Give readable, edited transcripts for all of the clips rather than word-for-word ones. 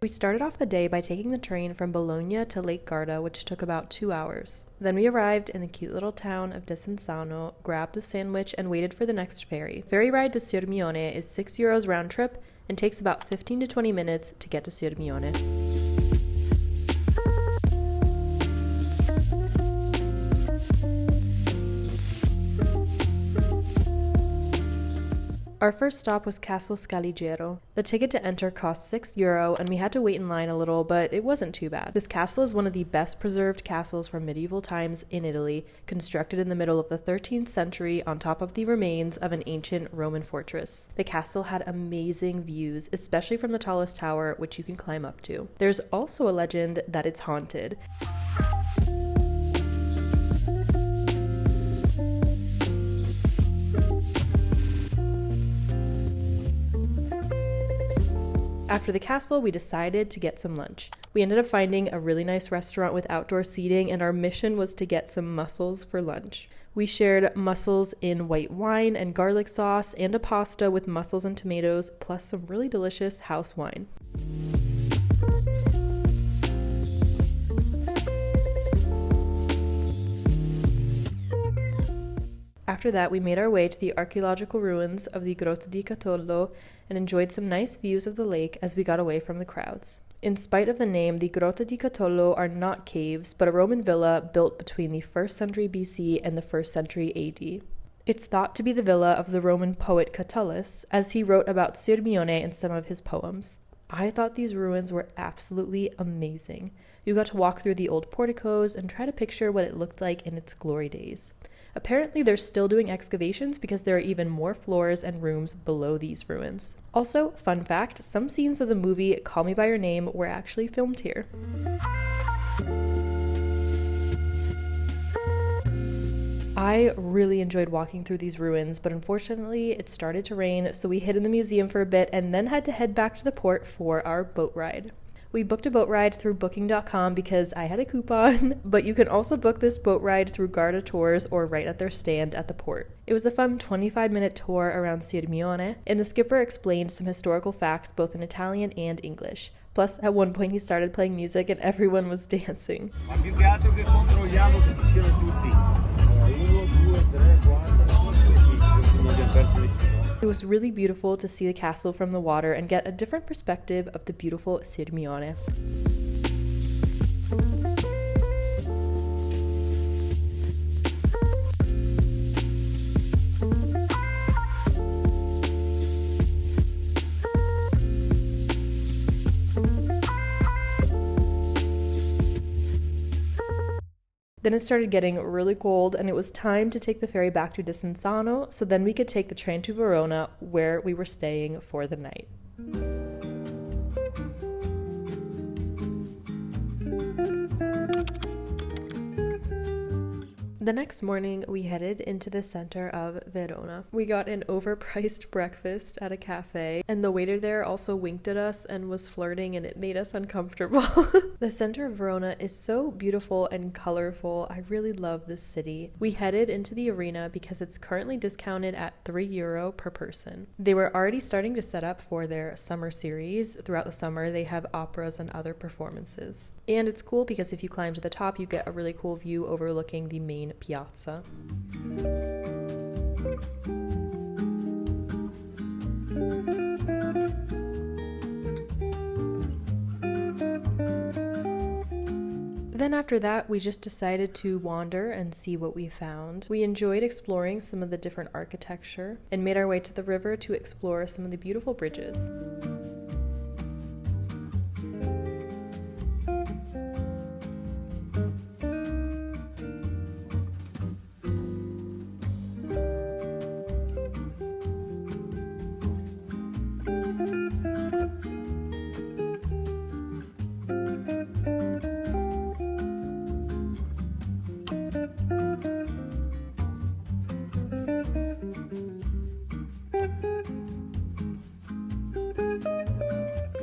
We started off the day by taking the train from Bologna to Lake Garda, which took about 2 hours. Then we arrived in the cute little town of Desenzano, grabbed a sandwich, and waited for the next ferry. Ferry ride to Sirmione is €6 round trip and takes about 15 to 20 minutes to get to Sirmione. Our first stop was Castle Scaligero. The ticket to enter cost €6 and we had to wait in line a little, but it wasn't too bad. This castle is one of the best preserved castles from medieval times in Italy, constructed in the middle of the 13th century on top of the remains of an ancient Roman fortress. The castle had amazing views, especially from the tallest tower, which you can climb up to. There's also a legend that it's haunted. After the castle, we decided to get some lunch. We ended up finding a really nice restaurant with outdoor seating, and our mission was to get some mussels for lunch. We shared mussels in white wine and garlic sauce and a pasta with mussels and tomatoes, plus some really delicious house wine. After that, we made our way to the archaeological ruins of the Grotta di Catollo and enjoyed some nice views of the lake as we got away from the crowds. In spite of the name, the Grotta di Catollo are not caves, but a Roman villa built between the 1st century BC and the 1st century AD. It's thought to be the villa of the Roman poet Catullus, as he wrote about Sirmione in some of his poems. I thought these ruins were absolutely amazing. You got to walk through the old porticos and try to picture what it looked like in its glory days. Apparently, they're still doing excavations because there are even more floors and rooms below these ruins. Also, fun fact, some scenes of the movie Call Me By Your Name were actually filmed here. I really enjoyed walking through these ruins, but unfortunately it started to rain, so we hid in the museum for a bit and then had to head back to the port for our boat ride. We booked a boat ride through booking.com because I had a coupon, but you can also book this boat ride through Garda Tours or right at their stand at the port. It was a fun 25-minute tour around Sirmione, and the skipper explained some historical facts both in Italian and English. Plus, at one point he started playing music and everyone was dancing. It was really beautiful to see the castle from the water and get a different perspective of the beautiful Sirmione. Then it started getting really cold and it was time to take the ferry back to Desenzano so then we could take the train to Verona where we were staying for the night. The next morning, we headed into the center of Verona. We got an overpriced breakfast at a cafe, and the waiter there also winked at us and was flirting, and it made us uncomfortable. The center of Verona is so beautiful and colorful. I really love this city. We headed into the arena because it's currently discounted at €3 per person. They were already starting to set up for their summer series. Throughout the summer, they have operas and other performances. And it's cool because if you climb to the top, you get a really cool view overlooking the main piazza. Then after that, we just decided to wander and see what we found. We enjoyed exploring some of the different architecture and made our way to the river to explore some of the beautiful bridges.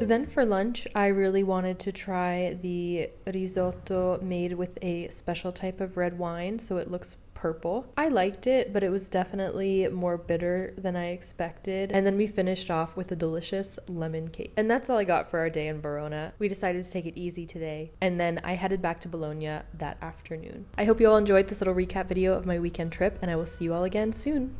Then for lunch, I really wanted to try the risotto made with a special type of red wine, so it looks purple. I liked it, but it was definitely more bitter than I expected. And then we finished off with a delicious lemon cake. And that's all I got for our day in Verona. We decided to take it easy today, and then I headed back to Bologna that afternoon. I hope you all enjoyed this little recap video of my weekend trip, and I will see you all again soon.